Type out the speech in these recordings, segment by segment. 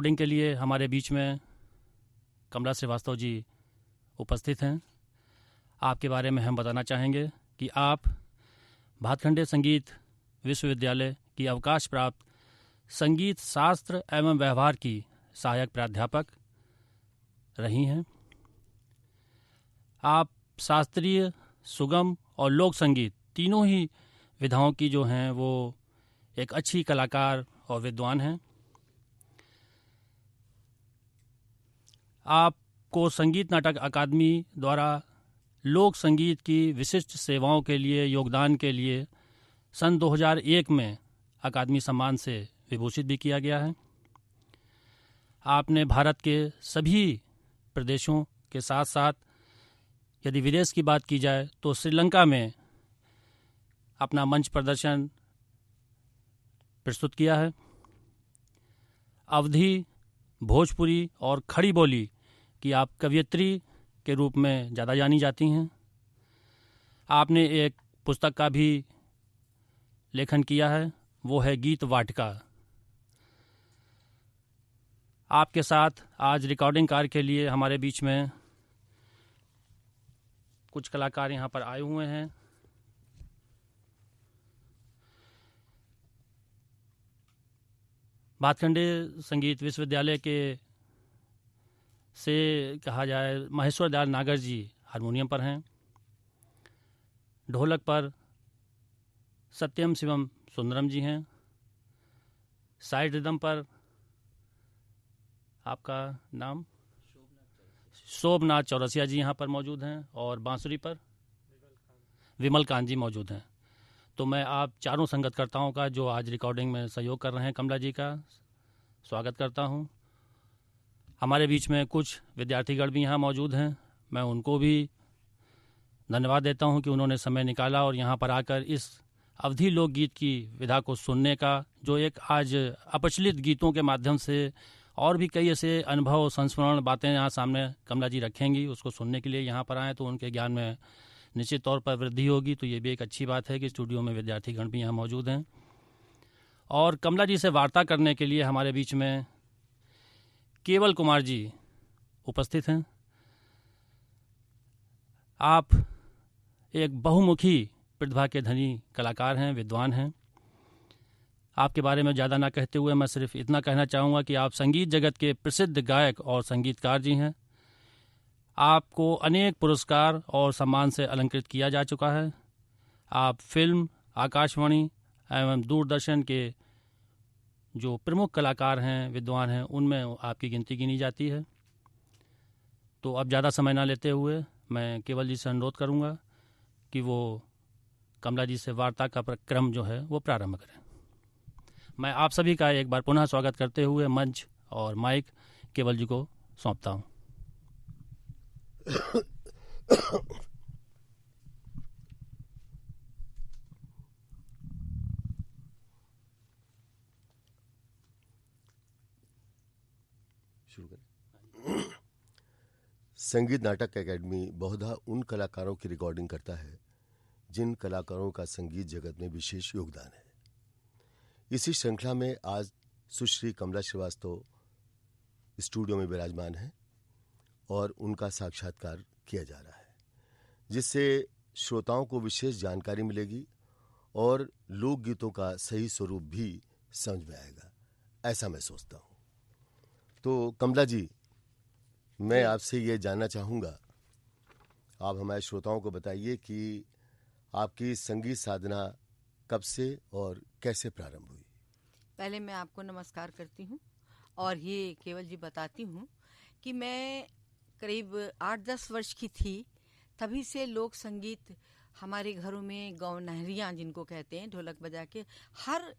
Recording के लिए हमारे बीच में कमला श्रीवास्तव जी उपस्थित हैं। आपके बारे में हम बताना चाहेंगे कि आप भातखंडे संगीत विश्वविद्यालय की अवकाश प्राप्त संगीत शास्त्र एवं व्यवहार की सहायक प्राध्यापक रही हैं। आप शास्त्रीय, सुगम और लोक संगीत तीनों ही विधाओं की जो हैं वो एक अच्छी कलाकार और विद्वान हैं। आपको संगीत नाटक अकादमी द्वारा लोक संगीत की विशिष्ट सेवाओं के लिए योगदान के लिए सन 2001 में अकादमी सम्मान से विभूषित भी किया गया है। आपने भारत के सभी प्रदेशों के साथ साथ यदि विदेश की बात की जाए तो श्रीलंका में अपना मंच प्रदर्शन प्रस्तुत किया है। अवधी, भोजपुरी और खड़ी बोली की आप कवयित्री के रूप में ज़्यादा जानी जाती हैं। आपने एक पुस्तक का भी लेखन किया है, वो है गीत वाटिका। आपके साथ आज रिकॉर्डिंग कार्य के लिए हमारे बीच में कुछ कलाकार यहाँ पर आए हुए हैं। भातखंडे संगीत विश्वविद्यालय के से कहा जाए महेश्वर दयाल नागर जी हारमोनियम पर हैं। ढोलक पर सत्यम शिवम सुंदरम जी हैं। साइड रिदम पर आपका नाम शोभनाथ चौरसिया जी यहाँ पर मौजूद हैं और बांसुरी पर विमल कांत जी मौजूद हैं। तो मैं आप चारों संगतकर्ताओं का जो आज रिकॉर्डिंग में सहयोग कर रहे हैं कमला जी का स्वागत करता हूँ। हमारे बीच में कुछ विद्यार्थीगण भी यहाँ मौजूद हैं। मैं उनको भी धन्यवाद देता हूँ कि उन्होंने समय निकाला और यहाँ पर आकर इस अवधी लोकगीत की विधा को सुनने का, जो एक आज अप्रचलित गीतों के माध्यम से और भी कई ऐसे अनुभव, संस्मरण, बातें यहाँ सामने कमला जी रखेंगी, उसको सुनने के लिए यहाँ पर आएँ तो उनके ज्ञान में निश्चित तौर पर वृद्धि होगी। तो ये भी एक अच्छी बात है कि स्टूडियो में विद्यार्थीगण भी यहाँ मौजूद हैं। और कमला जी से वार्ता करने के लिए हमारे बीच में केवल कुमार जी उपस्थित हैं। आप एक बहुमुखी प्रतिभा के धनी कलाकार हैं, विद्वान हैं। आपके बारे में ज़्यादा ना कहते हुए मैं सिर्फ इतना कहना चाहूँगा कि आप संगीत जगत के प्रसिद्ध गायक और संगीतकार जी हैं। आपको अनेक पुरस्कार और सम्मान से अलंकृत किया जा चुका है। आप फिल्म, आकाशवाणी एवं दूरदर्शन के जो प्रमुख कलाकार हैं, विद्वान हैं, उनमें आपकी गिनती गिनी जाती है। तो अब ज़्यादा समय ना लेते हुए मैं केवल जी से अनुरोध करूँगा कि वो कमला जी से वार्ता का क्रम जो है वो प्रारंभ करें। मैं आप सभी का एक बार पुनः स्वागत करते हुए मंच और माइक केवल जी को सौंपता हूँ। शुरू करें। संगीत नाटक अकेडमी बहुधा उन कलाकारों की रिकॉर्डिंग करता है जिन कलाकारों का संगीत जगत में विशेष योगदान है। इसी श्रृंखला में आज सुश्री कमला श्रीवास्तव स्टूडियो में विराजमान है और उनका साक्षात्कार किया जा रहा है, जिससे श्रोताओं को विशेष जानकारी मिलेगी और लोकगीतों का सही स्वरूप भी समझ में आएगा, ऐसा मैं सोचता हूँ। तो कमला जी, मैं आपसे ये जानना चाहूँगा, आप हमारे श्रोताओं को बताइए कि आपकी संगीत साधना कब से और कैसे प्रारंभ हुई। पहले मैं आपको नमस्कार करती हूँ और ये केवल जी बताती हूँ कि मैं करीब 8-10 वर्ष की थी, तभी से लोक संगीत हमारे घरों में गौनहरियाँ जिनको कहते हैं, ढोलक बजा के हर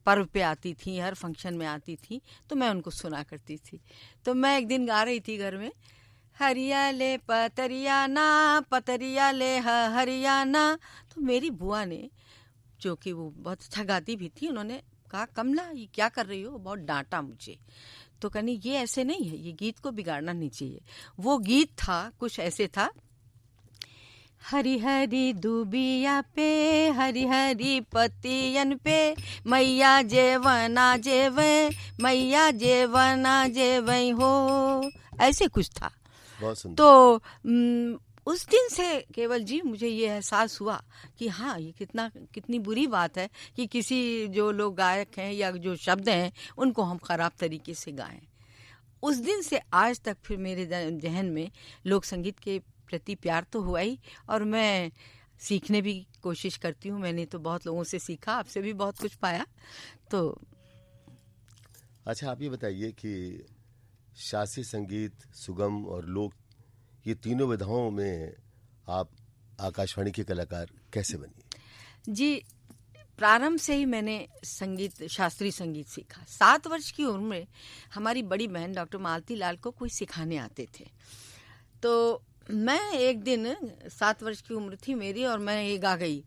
पर्व पे आती थी, हर फंक्शन में आती थी, तो मैं उनको सुना करती थी। तो मैं एक दिन गा रही थी घर में, हरियाले पतरियाना पतरियाले हरियाना। तो मेरी बुआ ने, जो कि वो बहुत अच्छा गाती भी थी, उन्होंने कहा कमला ये क्या कर रही हो, बहुत डांटा मुझे। तो कहनी ये ऐसे नहीं है, ये गीत को बिगाड़ना नहीं चाहिए। वो गीत था, कुछ ऐसे था, हरी हरी दूबिया पे हरी हरी पतियन पे मैया जेवना जेवे मैया जेवना जेवे हो, ऐसे कुछ था। बहुत सुंदर। तो उस दिन से केवल जी मुझे ये एहसास हुआ कि हाँ, ये कितनी बुरी बात है कि किसी जो लोग गायक हैं या जो शब्द हैं उनको हम खराब तरीके से गाएं। उस दिन से आज तक फिर मेरे जहन में लोक संगीत के प्रति प्यार तो हुआ ही, और मैं सीखने भी कोशिश करती हूँ। मैंने तो बहुत लोगों से सीखा, आपसे भी बहुत कुछ पाया। तो अच्छा, आप ये बताइए कि शास्त्रीय संगीत, सुगम और लोक, ये तीनों विधाओं में आप आकाशवाणी के कलाकार कैसे बनी? जी, प्रारंभ से ही मैंने संगीत, शास्त्रीय संगीत सीखा। 7 वर्ष की उम्र में हमारी बड़ी बहन डॉक्टर मालती लाल को कोई सिखाने आते थे। तो मैं एक दिन, 7 वर्ष की उम्र थी मेरी, और मैं ये गा गई,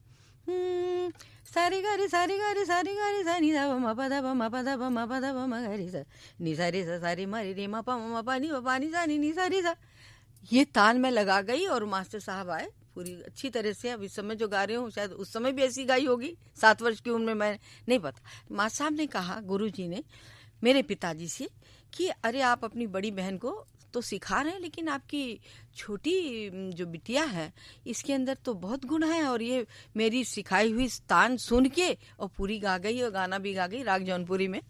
सारी गारी सारी गारी सारी गारी सानी दा म प दा प म प दा प म प दा प म गारी सा नी सारी सा सारी मारी रे म प म प नी प प नी सा नी सारी सा। ये ताल में लगा गई और मास्टर साहब आए पूरी अच्छी तरह से। अब इस समय जो गा रही हूँ शायद उस समय भी ऐसी गाई होगी, 7 वर्ष की उम्र में, मैं नहीं पता। मास्टर साहब ने कहा, गुरुजी ने मेरे पिताजी से, कि अरे आप अपनी बड़ी बहन को तो सिखा रहे हैं, लेकिन आपकी छोटी जो बिटिया है इसके अंदर तो बहुत गुण है, और ये मेरी सिखाई हुई तान सुन के और पूरी गा गई और गाना भी गा गई राग जौनपुरी में।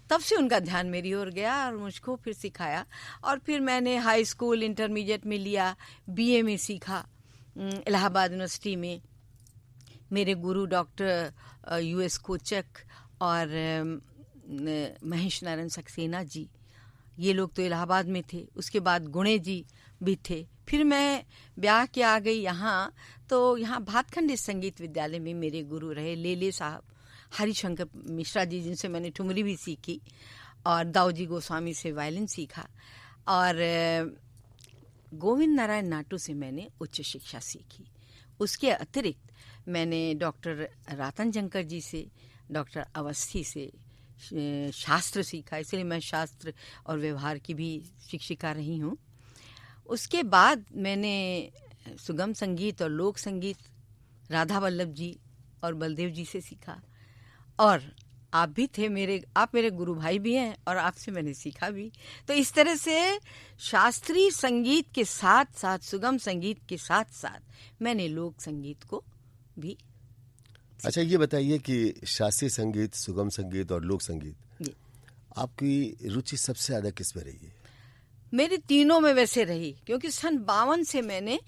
तब से उनका ध्यान मेरी ओर गया और मुझको फिर सिखाया। और फिर मैंने हाई स्कूल, इंटरमीडिएट में लिया, बीए में सीखा इलाहाबाद यूनिवर्सिटी में। मेरे गुरु डॉक्टर यूएस कोचक और महेश नारायण सक्सेना जी, ये लोग तो इलाहाबाद में थे। उसके बाद गुणे जी भी थे। फिर मैं ब्याह के आ गई यहाँ, तो यहाँ भातखंड संगीत विद्यालय में मेरे गुरु रहे लेले साहब, हरिशंकर मिश्रा जी, जिनसे मैंने ठुमरी भी सीखी, और दाऊजी गोस्वामी से वायलिन सीखा, और गोविंद नारायण नाटू से मैंने उच्च शिक्षा सीखी। उसके अतिरिक्त मैंने डॉक्टर रातन जंकर जी से, डॉक्टर अवस्थी से शास्त्र सीखा, इसलिए मैं शास्त्र और व्यवहार की भी शिक्षिका रही हूँ। उसके बाद मैंने सुगम संगीत और लोक संगीत राधा वल्लभ जी और बलदेव जी से सीखा। और आप भी थे आप मेरे गुरु भाई भी हैं, और आपसे मैंने सीखा भी। तो इस तरह से शास्त्रीय संगीत के साथ साथ, सुगम संगीत के साथ साथ मैंने लोक संगीत को भी। अच्छा, ये बताइए कि शास्त्रीय संगीत, सुगम संगीत और लोक संगीत, आपकी रुचि सबसे ज्यादा किस में रही है? मेरी तीनों में वैसे रही, क्योंकि सन 52 से मैंने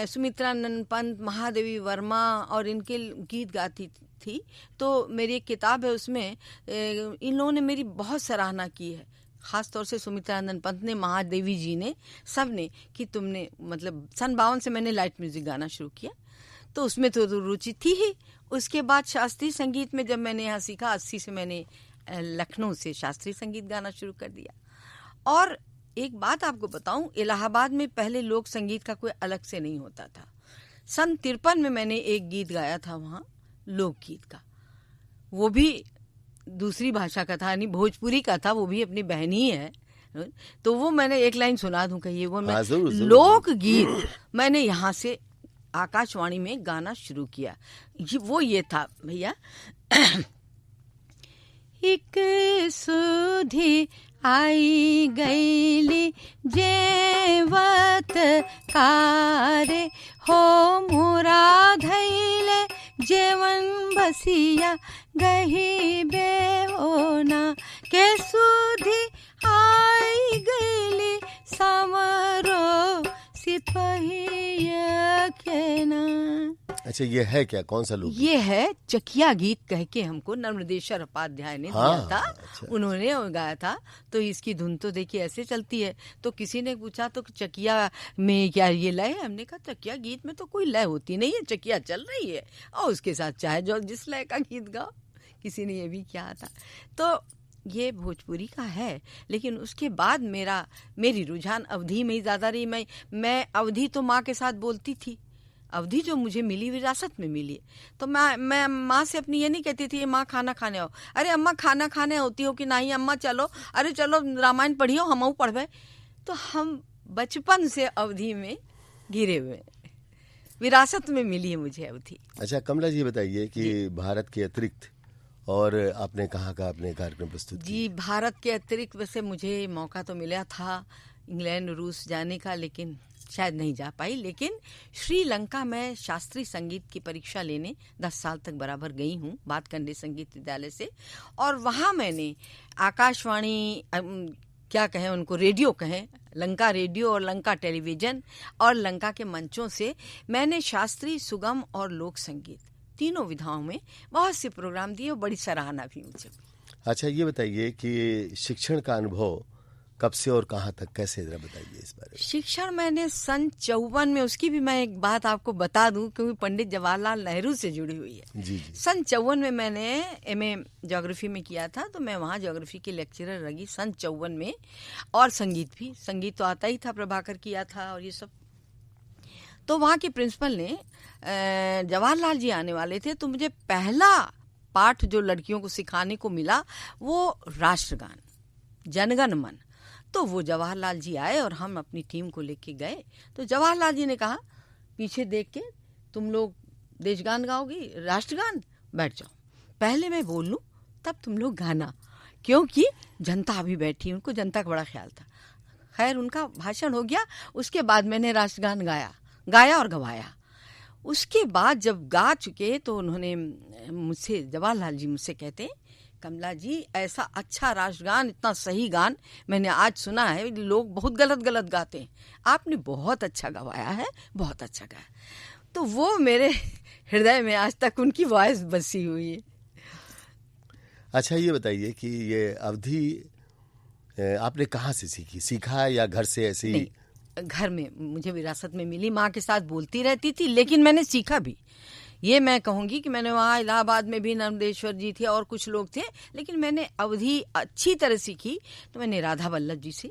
सुमित्रानंद पंत, महादेवी वर्मा और इनके गीत गाती थी। तो मेरी एक किताब है, उसमें इन लोगों ने मेरी बहुत सराहना की है, खास तौर से सुमित्रानंद पंत ने, महादेवी जी ने, सब ने, कि तुमने, मतलब सन 52 से मैंने लाइट म्यूजिक गाना शुरू किया, तो उसमें तो रुचि थी ही। उसके बाद शास्त्रीय संगीत में जब मैंने यहाँ सीखा, 80 से मैंने लखनऊ से शास्त्रीय संगीत गाना शुरू कर दिया। और एक बात आपको बताऊं, इलाहाबाद में पहले लोक संगीत का कोई अलग से नहीं होता था। सन 53 में मैंने एक गीत गाया था वहाँ, लोकगीत का, वो भी दूसरी भाषा का था, यानी भोजपुरी का था, वो भी अपनी बहन ही है। तो वो मैंने एक लाइन सुना दूं कहिए, वो मैं लोकगीत मैंने यहाँ से आकाशवाणी में गाना शुरू किया। वो ये था भैया, एक सुधी आई गईली जेवत कारे हो मुरा धैले जेवन बसिया गही बेहोना के सुधी आई गईली समरो सिपहिया के ना। अच्छा, ये है क्या, कौन सा लोक? ये है चकिया गीत कह के हमको नर्मदेश्वर उपाध्याय ने दिया था। अच्छा। उन्होंने गाया था। तो इसकी धुन तो देखिए ऐसे चलती है। तो किसी ने पूछा तो चकिया में क्या ये लय है? हमने कहा चकिया गीत में तो कोई लय होती नहीं है, चकिया चल रही है और उसके साथ चाहे जो जिस लय का गीत गाओ। किसी ने ये भी किया था। तो ये भोजपुरी का है। लेकिन उसके बाद मेरी रुझान अवधी में ही ज़्यादा रही। मैं अवधी तो माँ के साथ बोलती थी। अवधी जो मुझे मिली विरासत में मिली। तो मैं माँ से अपनी ये नहीं कहती थी माँ खाना खाने आओ, अरे अम्मा खाना खाने होती हो कि नहीं अम्मा चलो, अरे चलो रामायण पढ़ियो हम पढ़वे। तो हम बचपन से अवधी में घिरे हुए। विरासत में मिली है मुझे अवधि। अच्छा कमला जी बताइए कि भारत के अतिरिक्त और आपने कहाँ का अपने कार्यक्रम प्रस्तुत किए? जी, भारत के अतिरिक्त वैसे मुझे मौका तो मिला था इंग्लैंड रूस जाने का, लेकिन शायद नहीं जा पाई। लेकिन श्रीलंका में शास्त्रीय संगीत की परीक्षा लेने 10 साल तक बराबर गई हूँ, बात करने संगीत विद्यालय से। और वहाँ मैंने आकाशवाणी, क्या कहें उनको, रेडियो कहें, लंका रेडियो और लंका टेलीविजन और लंका के मंचों से मैंने शास्त्रीय, सुगम और लोक संगीत तीनों विधाओं में बहुत से प्रोग्राम दिए और बड़ी सराहना भी मुझे। अच्छा ये बताइए कि शिक्षण का अनुभव कब से और कहाँ तक, कैसे, जरा बताइए इस बारे में। शिक्षण मैंने सन 54 में, उसकी भी मैं एक बात आपको बता दूं क्योंकि पंडित जवाहरलाल नेहरू से जुड़ी हुई है। जी जी। सन 54 में मैंने एमए ज्योग्राफी में किया था, तो मैं वहाँ ज्योग्राफी की लेक्चरर रही सन 54 में। और संगीत भी, संगीत तो आता ही था, प्रभाकर किया था और ये सब। तो वहाँ के प्रिंसिपल ने, जवाहरलाल जी आने वाले थे, तो मुझे पहला पाठ जो लड़कियों को सिखाने को मिला वो राष्ट्रगान, जनगण मन। तो वो जवाहरलाल जी आए और हम अपनी टीम को लेके गए। तो जवाहरलाल जी ने कहा, पीछे देख के, तुम लोग देशगान गाओगी, राष्ट्रगान, बैठ जाओ, पहले मैं बोल लूं तब तुम लोग गाना, क्योंकि जनता अभी बैठी, उनको जनता का बड़ा ख्याल था। खैर उनका भाषण हो गया, उसके बाद मैंने राष्ट्रगान गाया और गवाया। उसके बाद जब गा चुके तो उन्होंने मुझसे, जवाहरलाल जी मुझसे कहते, कमला जी ऐसा अच्छा राष्ट्रगान, इतना सही गान मैंने आज सुना है, लोग बहुत गलत गाते हैं, आपने बहुत अच्छा गवाया है, बहुत अच्छा गाया। तो वो मेरे हृदय में आज तक उनकी वॉइस बसी हुई है। अच्छा ये बताइए कि ये अवधि आपने कहाँ से सीखा या घर से ऐसे ही? घर में मुझे विरासत में मिली, माँ के साथ बोलती रहती थी, लेकिन मैंने सीखा भी। ये मैं कहूँगी कि मैंने वहाँ इलाहाबाद में भी नर्मदेश्वर जी थे और कुछ लोग थे, लेकिन मैंने अवधि अच्छी तरह सीखी तो मैंने राधा वल्लभ जी से।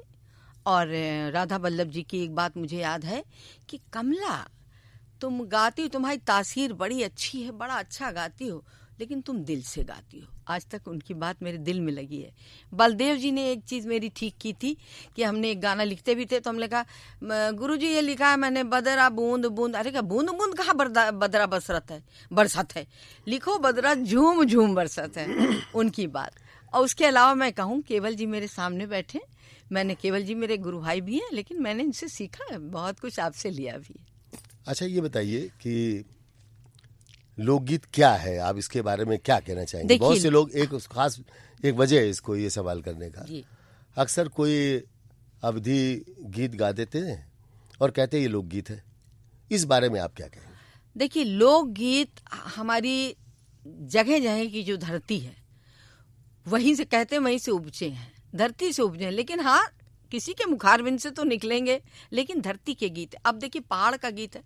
और राधा वल्लभ जी की एक बात मुझे याद है कि कमला तुम गाती हो, तुम्हारी तासीर बड़ी अच्छी है, बड़ा अच्छा गाती हो, लेकिन तुम दिल से गाती हो। आज तक उनकी बात मेरे दिल में लगी है। बलदेव जी ने एक चीज़ मेरी ठीक की थी कि हमने एक गाना लिखते भी थे, तो हमने कहा, गुरुजी ये लिखा है मैंने, बदरा बूंद बूंद। अरे क्या बूंद बूंद कहाँ बदरा बरसत है, लिखो बदरा झूम झूम बरसत है, उनकी बात। और उसके अलावा मैं कहूँ, केवल जी मेरे सामने बैठे, मैंने, केवल जी मेरे गुरु भाई भी हैं, लेकिन मैंने इनसे सीखा है, बहुत कुछ आपसे लिया भी। अच्छा ये बताइए कि लोकगीत क्या है, आप इसके बारे में क्या कहना चाहेंगे? बहुत से लोग, एक खास एक वजह है इसको ये सवाल करने का, अक्सर कोई अवधि गीत गा देते हैं और कहते हैं ये लोकगीत है, इस बारे में आप क्या कहेंगे? देखिए, लोकगीत हमारी जगह जगह की जो धरती है वहीं से कहते हैं, वहीं से उपजे हैं, धरती से उपजे हैं। लेकिन हाँ, किसी के मुखारबिंद से तो निकलेंगे, लेकिन धरती के गीत। अब देखिए, पहाड़ का गीत है,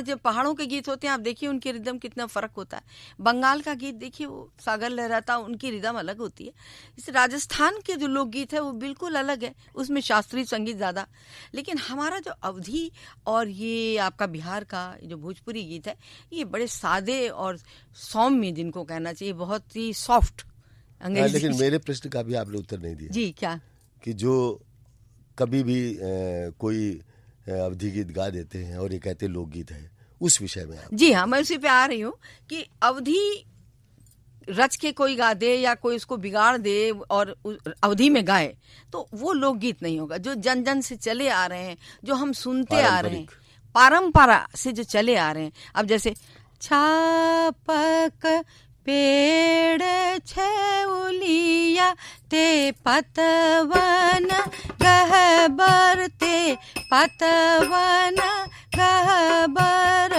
जब पहाड़ों के गीत होते हैं, आप देखिए उनके रिदम कितना फर्क होता है। बंगाल का गीत देखिए, वो सागर लहराता, उनकी रिदम अलग होती है। इस राजस्थान के जो लोकगीत है वो बिल्कुल अलग है, उसमें शास्त्रीय संगीत ज़्यादा। लेकिन हमारा जो अवधि और ये आपका बिहार का जो भोजपुरी गीत है, ये बड़े सादे और सौम्य, जिनको कहना चाहिए, बहुत ही सॉफ्ट अंग्रेजी। लेकिन मेरे प्रश्न का भी आपने उत्तर नहीं दिया। जी, क्या? कि जो कभी भी कोई अवधि गीत गा देते हैं और ये कहते लोकगीत है, उस विषय में आप? जी हाँ, मैं उसी पे आ रही हूँ कि अवधि रच के कोई गा दे या कोई उसको बिगाड़ दे और अवधि में गाए, तो वो लोकगीत नहीं होगा। जो जन जन से चले आ रहे हैं, जो हम सुनते आ रहे हैं, परंपरा से जो चले आ रहे हैं। अब जैसे छापक पेड़ छेउलिया ते पतवन गहबर, ते पतवन गहबर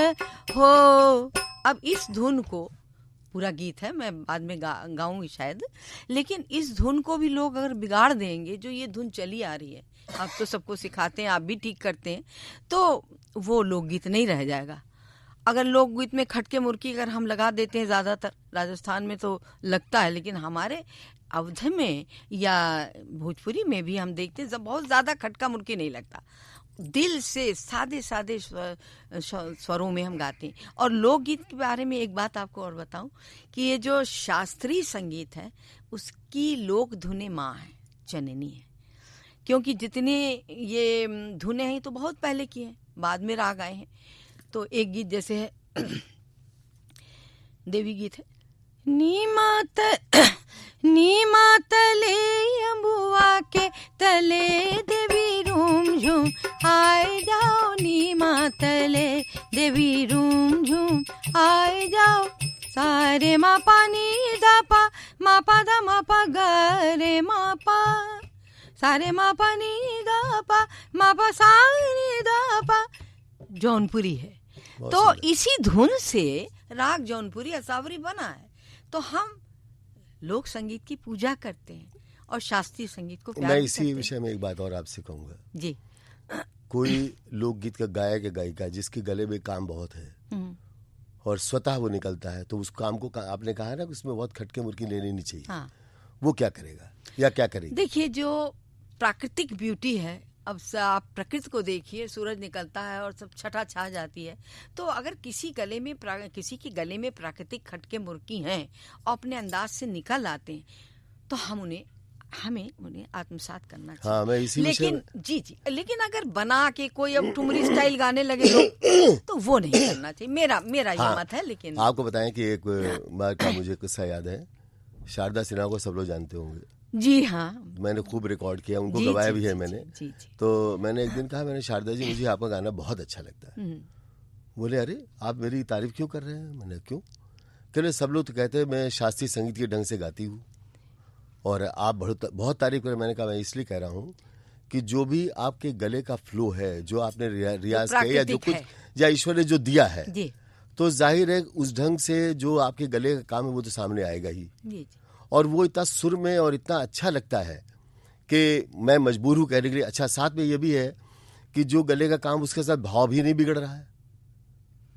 हो। अब इस धुन को, पूरा गीत है, मैं बाद में गाऊंगी शायद, लेकिन इस धुन को भी लोग अगर बिगाड़ देंगे, जो ये धुन चली आ रही है, आप तो सबको सिखाते हैं, आप भी ठीक करते हैं, तो वो लोकगीत नहीं रह जाएगा। अगर लोकगीत में खटके मुर्की अगर हम लगा देते हैं, ज़्यादातर राजस्थान में तो लगता है, लेकिन हमारे अवध में या भोजपुरी में भी हम देखते हैं बहुत ज़्यादा खटका मुर्की नहीं लगता, दिल से सादे सादे स्वरों में हम गाते हैं। और लोकगीत के बारे में एक बात आपको और बताऊं कि ये जो शास्त्रीय संगीत है, उसकी लोक धुनें माँ है, जननी है, क्योंकि जितने ये धुनें हैं तो बहुत पहले की हैं, बाद में राग आए हैं। तो एक गीत जैसे है देवी गीत है, नीमा तले अम्बुआ के तले देवी रूम झूम आए जाओ, नीमा तले देवी रूम झूम आए जाओ, सारे मापा नी दा पा मापा दा मापा गा रे मापा, सारे मापा नी दा पा मापा सारे दा पा, जौनपुरी है। तो इसी धुन से राग जौनपुरी असावरी बना है। तो हम लोक संगीत की पूजा करते हैं और शास्त्रीय संगीत को प्यार मैं करते इसी हैं। विषय में एक बात और आपसे कहूंगा जी। कोई लोकगीत का गायक या गायिका जिसके गले में काम बहुत है और स्वतः वो निकलता है, तो उस काम को आपने कहा ना उसमें बहुत खटके मुर्की लेनी नहीं चाहिए। हाँ। वो क्या करेगा या क्या करेगी? देखिए, जो प्राकृतिक ब्यूटी है, अब आप प्रकृति को देखिए, सूरज निकलता है और सब छटा छा जाती है। तो अगर किसी किसी के गले में प्राकृतिक खटके मुर्की हैं और अपने अंदाज से निकल आते हैं, तो हमें उन्हें आत्मसात करना चाहिए। हाँ, मैं इसी लेकिन जी, लेकिन अगर बना के कोई अब ठुमरी स्टाइल गाने लगे लोग, तो वो नहीं करना चाहिए। मेरा ये मत है। लेकिन आपको बताएं कि एक बार का मुझे किस्सा याद है। शारदा सिन्हा को सब लोग जानते होंगे। जी हाँ, मैंने खूब रिकॉर्ड किया, उनको गवाया भी है मैंने। जी। तो मैंने एक दिन कहा, मैंने शारदा जी मुझे आपका गाना बहुत अच्छा लगता है। बोले अरे आप मेरी तारीफ क्यों कर रहे हैं? मैंने क्यों? कह रहे सब लोग तो कहते हैं मैं शास्त्रीय संगीत के ढंग से गाती हूँ और आप बहुत तारीफ करें। मैंने कहा मैं इसलिए कह रहा हूँ कि जो भी आपके गले का फ्लो है, जो आपने रियाज किया या जो कुछ या ईश्वर ने जो दिया है, तो जाहिर है उस ढंग से जो आपके गले का काम है वो तो सामने आएगा ही। जी। और वो इतना सुर में और इतना अच्छा लगता है कि मैं मजबूर हूँ कहने के लिए। अच्छा, साथ में ये भी है कि जो गले का काम उसके साथ भाव भी नहीं बिगड़ रहा है,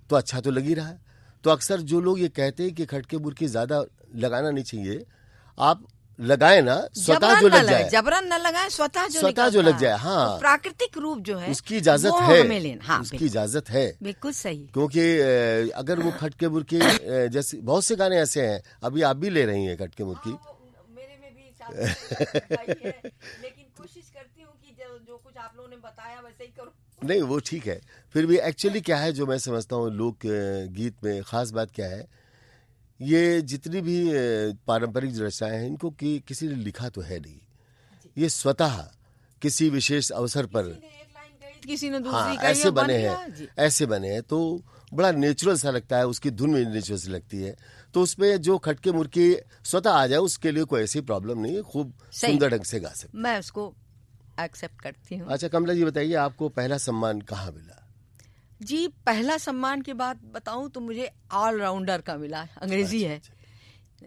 तो अच्छा तो लग ही रहा है। तो अक्सर जो लोग ये कहते हैं कि खटके बुरकी ज्यादा लगाना नहीं चाहिए, आप लगाए ना, स्वतः जो लग जाए, जबरन न लगाए, स्वतः जो लग जाए। हाँ, तो प्राकृतिक रूप जो है उसकी इजाजत है, उसकी इजाजत है। बिल्कुल सही। क्योंकि अगर वो खटके बुरकी जैसे बहुत से गाने ऐसे हैं, अभी आप भी ले रही हैं खटके बुरकी। मेरे में भी है, लेकिन कोशिश करती हूँ कि जो कुछ आप लोगों ने बताया वैसे ही करूँ। नहीं, वो ठीक है। फिर भी एक्चुअली क्या है जो मैं समझता हूँ लोक गीत में खास बात क्या है, ये जितनी भी पारंपरिक रचनाएं हैं इनको किसी ने लिखा तो है नहीं, ये स्वतः किसी विशेष अवसर पर किसी ने दूसरी हाँ, ऐसे बने हैं तो बड़ा नेचुरल सा लगता है, उसकी धुन में नेचुरल सी लगती है। तो उसमें जो खटके मुर्की स्वतः आ जाए उसके लिए कोई ऐसी प्रॉब्लम नहीं है, खूब सुंदर ढंग से गा सकते, मैं उसको एक्सेप्ट करती हूँ। अच्छा कमला जी बताइए, आपको पहला सम्मान कहाँ मिला? जी, पहला सम्मान की बात बताऊं तो मुझे ऑलराउंडर का मिला। अंग्रेजी है।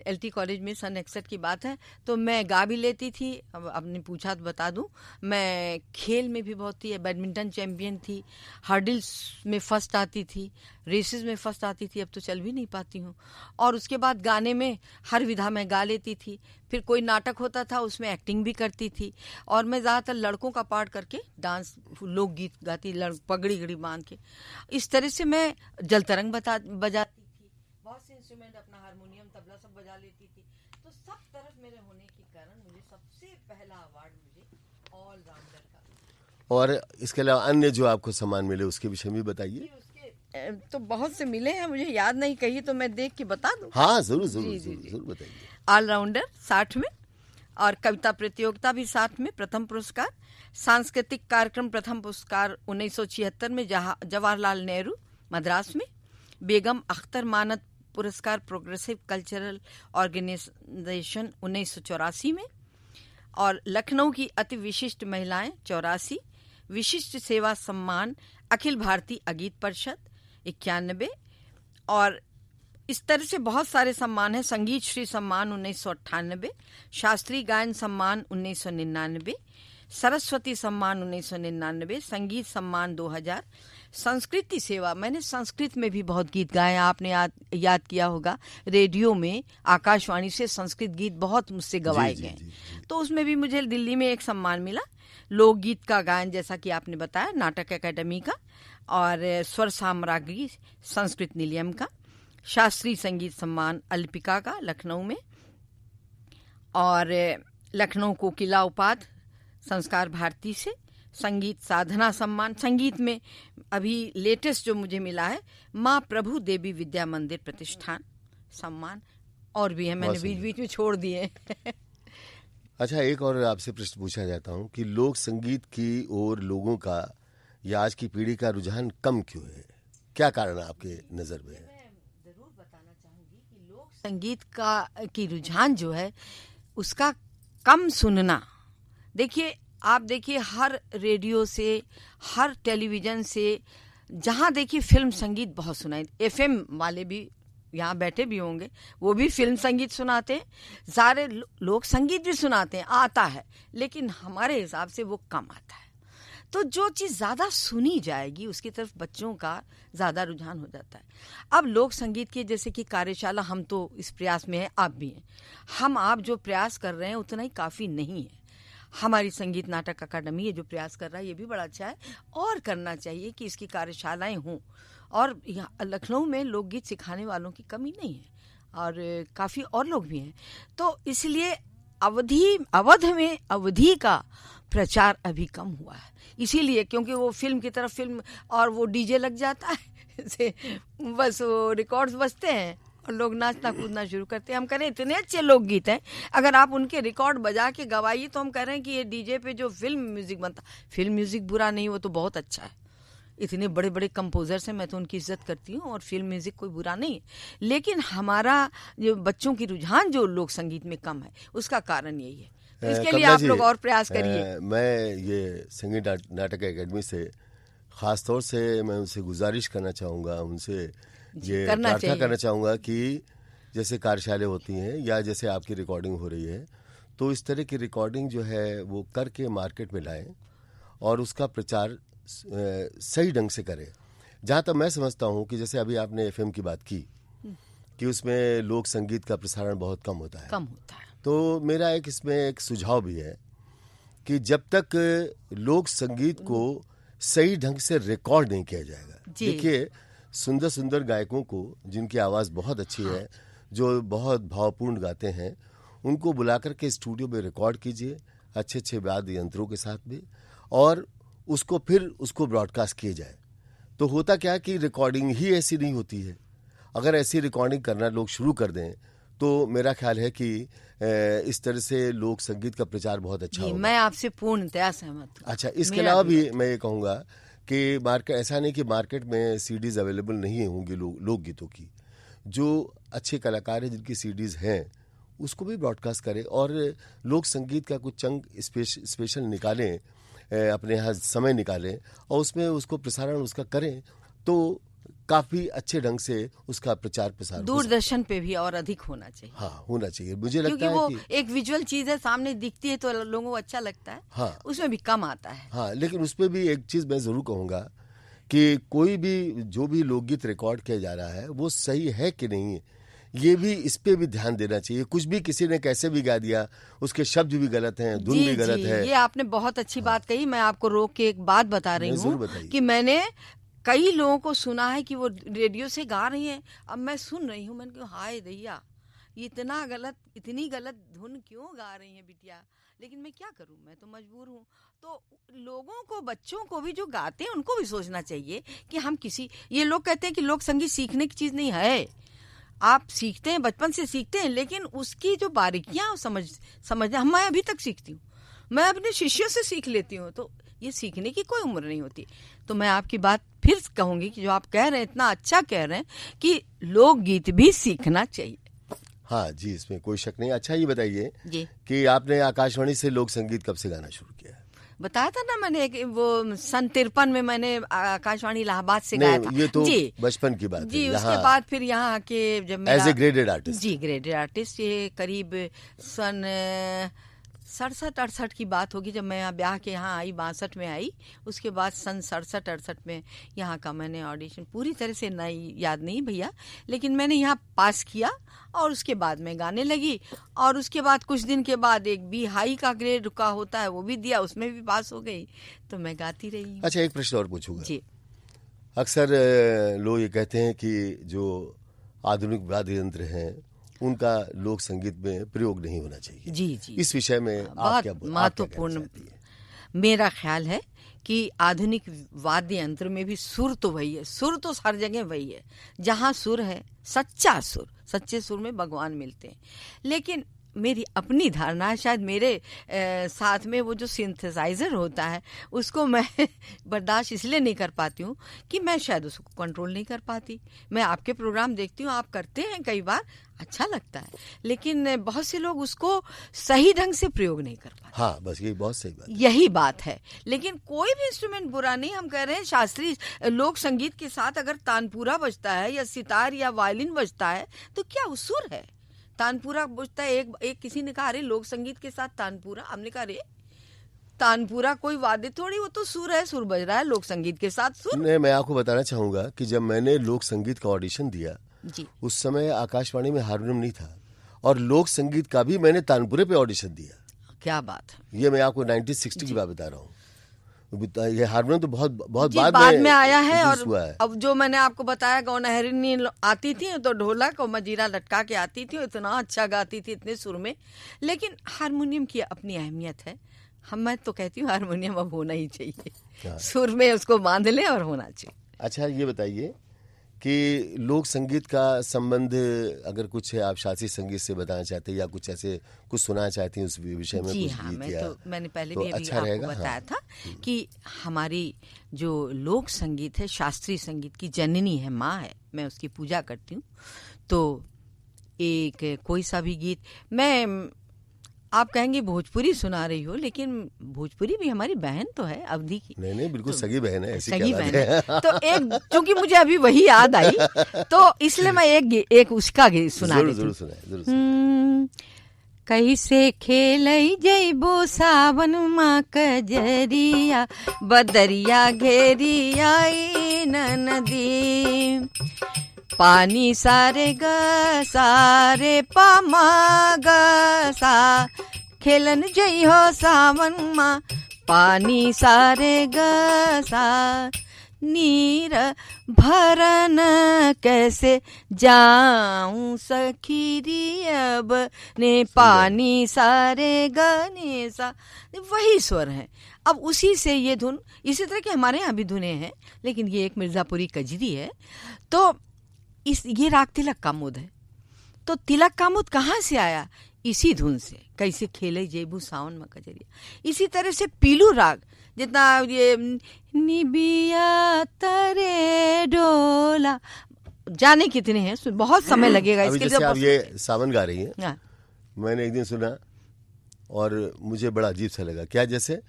LT कॉलेज में सन 61 की बात है। तो मैं गा भी लेती थी। अब आपने पूछा तो बता दूं, मैं खेल में भी बहुत थी, बैडमिंटन चैंपियन थी, हर्डल्स में फर्स्ट आती थी, रेसेस में फर्स्ट आती थी। अब तो चल भी नहीं पाती हूँ। और उसके बाद गाने में हर विधा में गा लेती थी। फिर कोई नाटक होता था उसमें एक्टिंग भी करती थी। और मैं ज़्यादातर लड़कों का पार्ट करके डांस लोकगीत गाती, पगड़ी गड़ी बांध के। इस तरह से मैं जलतरंग बजाती थी, बहुत से इंस्ट्रूमेंट, अपना हारमोनियम तबला सब बजा लेती थी। तो सब तरफ मेरे होने के कारण मुझे सबसे पहला अवार्ड मुझे ऑलराउंडर का। और इसके अलावा अन्य जो आपको सम्मान मिले उसके विषय में बताइए। तो बहुत से मिले हैं, मुझे याद नहीं, कही तो मैं देख के बता दूं। हाँ जरूर बताइए। ऑलराउंडर 60 में, और कविता प्रतियोगिता भी 60 में प्रथम पुरस्कार, सांस्कृतिक कार्यक्रम प्रथम पुरस्कार 1976 में जवाहरलाल नेहरू मद्रास में, बेगम अख्तर मानद पुरस्कार प्रोग्रेसिव कल्चरल ऑर्गेनाइजेशन 1984 में, और लखनऊ की अति विशिष्ट महिलाएं 84, विशिष्ट सेवा सम्मान अखिल भारतीय अगीत परिषद 91, और इस तरह से बहुत सारे सम्मान हैं। संगीत श्री सम्मान 1998, शास्त्रीय गायन सम्मान 1999, सरस्वती सम्मान 1999, संगीत सम्मान 2000, संस्कृति सेवा, मैंने संस्कृत में भी बहुत गीत गाए। आपने याद किया होगा, रेडियो में आकाशवाणी से संस्कृत गीत बहुत मुझसे गवाए गए। तो उसमें भी मुझे दिल्ली में एक सम्मान मिला। लोकगीत का गायन जैसा कि आपने बताया, नाटक अकेडमी का, और स्वर साम्राज्ञी संस्कृत निलयम का, शास्त्रीय संगीत सम्मान अल्पिका का लखनऊ में, और लखनऊ कोकिला उपाधि संस्कार भारती से, संगीत साधना सम्मान, संगीत में अभी लेटेस्ट जो मुझे मिला है माँ प्रभु देवी विद्या मंदिर प्रतिष्ठान सम्मान, और भी है, मैंने बीच बीच में छोड़ दिए। अच्छा, एक और आपसे प्रश्न पूछा जाता हूँ कि लोक संगीत की ओर लोगों का या आज की पीढ़ी का रुझान कम क्यों है? क्या कारण आपके नजर में है? मैं जरूर बताना चाहूंगी कि लोक संगीत की रुझान जो है उसका कम सुनना। देखिए, आप देखिए हर रेडियो से, हर टेलीविजन से, जहाँ देखिए फिल्म संगीत बहुत सुनाई, एफएम वाले भी यहाँ बैठे भी होंगे, वो भी फिल्म संगीत सुनाते हैं, सारे लोक संगीत भी सुनाते हैं, आता है, लेकिन हमारे हिसाब से वो कम आता है। तो जो चीज़ ज़्यादा सुनी जाएगी उसकी तरफ बच्चों का ज़्यादा रुझान हो जाता है। अब लोक संगीत के जैसे कि कार्यशाला, हम तो इस प्रयास में हैं, आप भी हैं, आप जो प्रयास कर रहे हैं उतना ही काफ़ी नहीं है। हमारी संगीत नाटक अकादमी ये जो प्रयास कर रहा है ये भी बड़ा अच्छा है, और करना चाहिए कि इसकी कार्यशालाएं हों। और यहाँ लखनऊ में लोकगीत सिखाने वालों की कमी नहीं है, और काफ़ी और लोग भी हैं। तो इसलिए अवध में अवधि का प्रचार अभी कम हुआ है, इसीलिए क्योंकि वो फिल्म की तरफ फिल्म और वो डीजे लग जाता है से बस वो रिकॉर्ड्स बजते हैं और लोग नाचना कूदना शुरू करते हैं। हम कह रहे हैं इतने अच्छे लोकगीत हैं, अगर आप उनके रिकॉर्ड बजा के गवाइए तो हम कह रहे हैं कि ये डीजे पे जो फिल्म म्यूजिक बनता, फिल्म म्यूजिक बुरा नहीं, वो तो बहुत अच्छा है। इतने बड़े बड़े कंपोजर्स हैं, मैं तो उनकी इज्जत करती हूँ, और फिल्म म्यूजिक कोई बुरा नहीं है। लेकिन हमारा जो बच्चों की रुझान जो लोक संगीत में कम है, उसका कारण यही है। तो इसके लिए आप लोग और प्रयास करिए। मैं ये संगीत नाटक अकेडमी से खास तौर से मैं उनसे गुजारिश करना चाहूँगा, उनसे ये प्रार्थना करना चाहूँगा कि जैसे कार्यशालाएं होती हैं या जैसे आपकी रिकॉर्डिंग हो रही है, तो इस तरह की रिकॉर्डिंग जो है वो करके मार्केट में लाएं और उसका प्रचार सही ढंग से करें। जहाँ तक मैं समझता हूँ कि जैसे अभी आपने एफएम की बात की कि उसमें लोक संगीत का प्रसारण बहुत कम होता है, तो मेरा इसमें एक सुझाव भी है कि जब तक लोक संगीत को सही ढंग से रिकॉर्ड नहीं किया जाएगा, देखिए सुंदर सुंदर गायकों को जिनकी आवाज़ बहुत अच्छी है, जो बहुत भावपूर्ण गाते हैं, उनको बुलाकर के स्टूडियो में रिकॉर्ड कीजिए अच्छे अच्छे वाद्य यंत्रों के साथ भी, और उसको ब्रॉडकास्ट किए जाए। तो होता क्या कि रिकॉर्डिंग ही ऐसी नहीं होती है। अगर ऐसी रिकॉर्डिंग करना लोग शुरू कर दें तो मेरा ख्याल है कि इस तरह से लोक संगीत का प्रचार बहुत अच्छा होगा। मैं आपसे पूर्णतया सहमत हूं। अच्छा, इसके अलावा भी मैं ये कहूँगा कि मार्केट, ऐसा नहीं कि मार्केट में सीडीज अवेलेबल नहीं होंगी लोकगीतों की। जो अच्छे कलाकार हैं जिनकी सीडीज हैं उसको भी ब्रॉडकास्ट करें, और लोक संगीत का कुछ चंक स्पेशल निकालें, अपने यहाँ समय निकालें और उसमें उसको प्रसारण उसका करें, तो काफी अच्छे ढंग से उसका प्रचार प्रसार दूरदर्शन पे भी और अधिक होना चाहिए। हाँ, होना चाहिए। मुझे लगता है वो कि एक विजुअल चीज है, सामने दिखती है तो लोगों को अच्छा लगता है। हाँ, उसमें भी कम आता है। हाँ, लेकिन उसमें भी एक चीज मैं जरूर कहूँगा कि कोई भी जो भी लोकगीत रिकॉर्ड किया जा रहा है वो सही है कि नहीं, ये भी इस पे भी ध्यान देना चाहिए। कुछ भी किसी ने कैसे भी गा दिया, उसके शब्द भी गलत हैं, धुन भी गलत है। ये आपने बहुत अच्छी बात कही। मैं आपको रोक के एक बात बता रही हूँ कि मैंने कई लोगों को सुना है कि वो रेडियो से गा रही हैं, अब मैं सुन रही हूँ, मैंने कहा हाय दैया, इतनी गलत धुन क्यों गा रही हैं बिटिया, लेकिन मैं क्या करूँ, मैं तो मजबूर हूँ। तो लोगों को, बच्चों को भी जो गाते हैं उनको भी सोचना चाहिए कि हम ये लोग कहते हैं कि लोक संगीत सीखने की चीज नहीं है, आप सीखते हैं, बचपन से सीखते हैं, लेकिन उसकी जो बारीकियां समझना, मैं अभी तक सीखती हूँ, मैं अपने शिष्यों से सीख लेती हूँ, तो ये सीखने की कोई उम्र नहीं होती। तो मैं आपकी बात फिर कहूंगी कि जो आप कह रहे हैं, इतना अच्छा कह रहे हैं कि लोकगीत भी सीखना चाहिए। हाँ जी, इसमें कोई शक नहीं। अच्छा, ये बताइए कि आपने आकाशवाणी से लोक संगीत कब से गाना शुरू किया? बताया था ना मैंने, वो सन 53 में मैंने आकाशवाणी इलाहाबाद से गाया था। ये तो बचपन की बात जी। उसके बाद फिर यहाँ आके जब मैं as a graded artist, G graded artist, ये करीब सन 67-68 की बात होगी, जब मैं यहाँ ब्याह के यहाँ आई, 62 में आई। उसके बाद सन 67-68 में यहाँ का मैंने ऑडिशन, पूरी तरह से नहीं याद नहीं भैया, लेकिन मैंने यहाँ पास किया और उसके बाद मैं गाने लगी, और उसके बाद कुछ दिन के बाद एक बी हाई का ग्रेड का होता है वो भी दिया, उसमें भी पास हो गई, तो मैं गाती रही। अच्छा, एक प्रश्न और पूछूंगा जी। अक्सर लोग ये कहते हैं कि जो आधुनिक वाद्य यंत्र हैं उनका लोक संगीत में प्रयोग नहीं होना चाहिए। जी जी। इस विषय में आप क्या महत्वपूर्ण मेरा ख्याल है कि आधुनिक वाद्य यंत्र में भी सुर तो वही है, सुर तो हर जगह वही है। जहाँ सुर है, सच्चा सुर, सच्चे सुर में भगवान मिलते हैं। लेकिन मेरी अपनी धारणा है, शायद मेरे साथ में वो जो सिंथेसाइजर होता है उसको मैं बर्दाश्त इसलिए नहीं कर पाती हूँ कि मैं शायद उसको कंट्रोल नहीं कर पाती। मैं आपके प्रोग्राम देखती हूँ, आप करते हैं कई बार, अच्छा लगता है, लेकिन बहुत से लोग उसको सही ढंग से प्रयोग नहीं कर पाते। हाँ, बस यही बहुत सही बात है। यही बात है। लेकिन कोई भी इंस्ट्रूमेंट बुरा नहीं, हम कह रहे हैं शास्त्रीय लोक संगीत के साथ अगर तानपुरा बजता है या सितार या वायलिन बजता है तो क्या वो सुर है? तानपुरा बजता है, एक किसी ने कहा अरे लोक संगीत के साथ तानपुरा, हमने कहा अरे तानपुरा कोई वाद्य थोड़ी, वो तो सुर है, सुर बज रहा है, लोक संगीत के साथ सुर। नहीं, मैं आपको बताना चाहूंगा कि जब मैंने लोक संगीत का ऑडिशन दिया जी, उस समय आकाशवाणी में हारमोनियम नहीं था, और लोक संगीत का भी मैंने तानपुरे पे ऑडिशन दिया। क्या बात है। ये मैं आपको 1960 की बात बता रहा हूँ। ये हारमोनियम तो बहुत बाद में आया है। और हुआ है। अब जो मैंने आपको बताया, गौनहरिनी आती थी तो ढोलक और मजीरा लटका के आती थी, इतना अच्छा गाती थी, इतने सुर में। लेकिन हारमोनियम की अपनी अहमियत है। मैं तो कहती हूँ हारमोनियम अब होना ही चाहिए, सुर में उसको बांध ले और होना चाहिए। अच्छा, ये बताइए कि लोक संगीत का संबंध अगर कुछ है आप शास्त्रीय संगीत से बताना चाहते हैं या कुछ ऐसे कुछ सुनाना चाहते हैं उस विषय में? जी कुछ हाँ, गीत मैंने पहले तो भी अभी अच्छा आपको रहेगा। बताया हाँ। था कि हमारी जो लोक संगीत है, शास्त्रीय संगीत की जननी है, माँ है, मैं उसकी पूजा करती हूँ। तो एक कोई सा भी गीत, मैं आप कहेंगे भोजपुरी सुना रही हो, लेकिन भोजपुरी भी हमारी बहन तो है, अवधि की। नहीं, बिल्कुल सगी बहन है, ऐसी सगी क्या बात बहन है। है। तो एक, क्योंकि मुझे अभी वही याद आई, तो इसलिए मैं एक उसका गीत सुना देती हूँ। जरूर सुनाए। कैसे खेलई जइबो सावन माँ कजरिया, बदरिया घेरिया नदी, पानी सारे ग सारे पमा ग सा, खेलन जई हो सावन माँ, पानी सारे ग सा, नीर भरन कैसे जाऊं सखीरी अब ने, पानी सारे गने सा, वही स्वर है। अब उसी से ये धुन, इसी तरह के हमारे यहाँ भी धुनें हैं, लेकिन ये एक मिर्जापुरी कजरी है। तो ये राग तिलक कामुद है। तो तिलक कामुद कहाँ से आया? इसी धुन से, कैसे खेले जेबू सावन में कजरिया। इसी तरह से पीलू राग, जितना ये निबिया तरे डोला, जाने कितने हैं, बहुत समय लगेगा इसके लिए। आप ये सावन गा रही हैं, हाँ। मैंने एक दिन सुना और मुझे बड़ा अजीब सा लगा। क्या? जैसे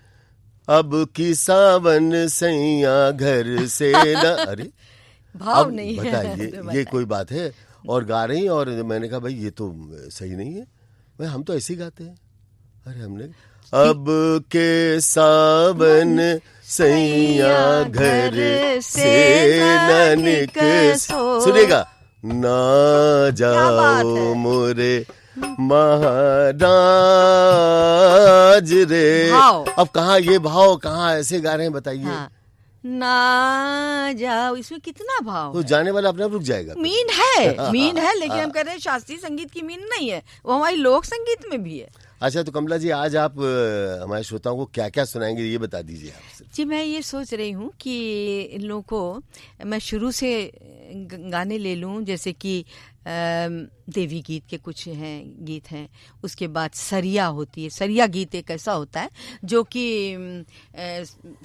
अब की सावन सैया घर से न, अरे भाव नहीं है। बताइए, ये कोई बात है? और गा रही, और मैंने कहा भाई ये तो सही नहीं है, भाई हम तो ऐसे ही गाते हैं। अरे हमने अब के सावन सैया घर से न निकल, सुनेगा ना जाओ मोरे महाराज रे। अब कहाँ ये भाव, कहाँ ऐसे गा रहे हैं बताइए। हाँ। ना जाओ, इसमें कितना भाव तो है? जाने वाला अपने आप रुक जाएगा। मीन है, मीन है, लेकिन हम कह रहे हैं शास्त्रीय संगीत की मीन नहीं है, वो हमारी लोक संगीत में भी है। अच्छा, तो कमला जी आज आप हमारे श्रोताओं को क्या क्या सुनाएंगे, ये बता दीजिए आपसे। जी, मैं ये सोच रही हूँ कि इन लोगों को मैं शुरू से गाने ले लूँ, जैसे कि देवी गीत के कुछ हैं, गीत हैं, उसके बाद सरिया होती है। सरिया गीत एक ऐसा होता है जो कि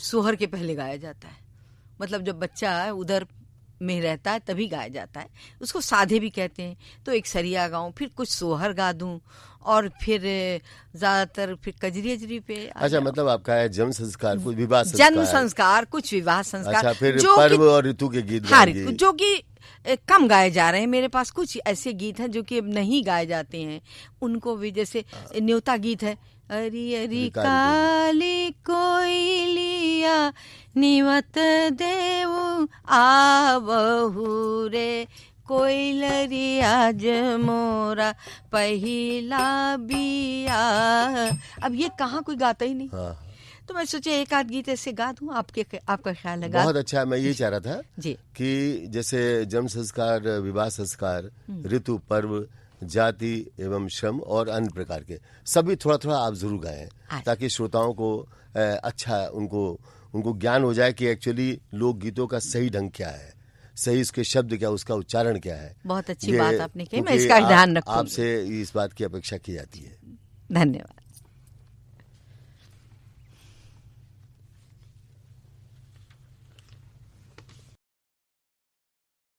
सोहर के पहले गाया जाता है, मतलब जब बच्चा उधर में रहता है तभी गाया जाता है, उसको साधे भी कहते हैं। तो एक सरिया गाऊं, फिर कुछ सोहर गा दूं, और फिर ज्यादातर फिर कजरी अजरी पे। अच्छा, मतलब आपका है जन्म संस्कार, कुछ विवाह संस्कार, जन्म संस्कार, कुछ विवाह संस्कार। अच्छा, फिर पर्व और ऋतु के गीत गाएंगे, जो कि कम गाए जा रहे हैं। मेरे पास कुछ ऐसे गीत हैं जो कि अब नहीं गाए जाते हैं, उनको भी, जैसे न्योता गीत है, अरी अरी काली कोयलिया निवत देव आवहु रे, कोयलरी आज मोरा पहिला बिया। अब ये कहाँ कोई गाता ही नहीं। हाँ। तो मैं सोचे एक आध गीत ऐसे गा दूं, आपका ख्याल लगा। बहुत अच्छा, मैं यही चाह रहा था जी कि जैसे जन्म संस्कार, विवाह संस्कार, ऋतु, पर्व, जाति एवं श्रम और अन्य प्रकार के सभी थोड़ा थोड़ा आप जरूर गाएं, ताकि श्रोताओं को अच्छा उनको उनको ज्ञान हो जाए कि एक्चुअली लोकगीतों का सही ढंग क्या है, सही इसके शब्द क्या, उसका उच्चारण क्या है। बहुत अच्छी बात आपने कही, मैं इसका ध्यान रखूंगी। आपसे इस बात की अपेक्षा की जाती है। धन्यवाद।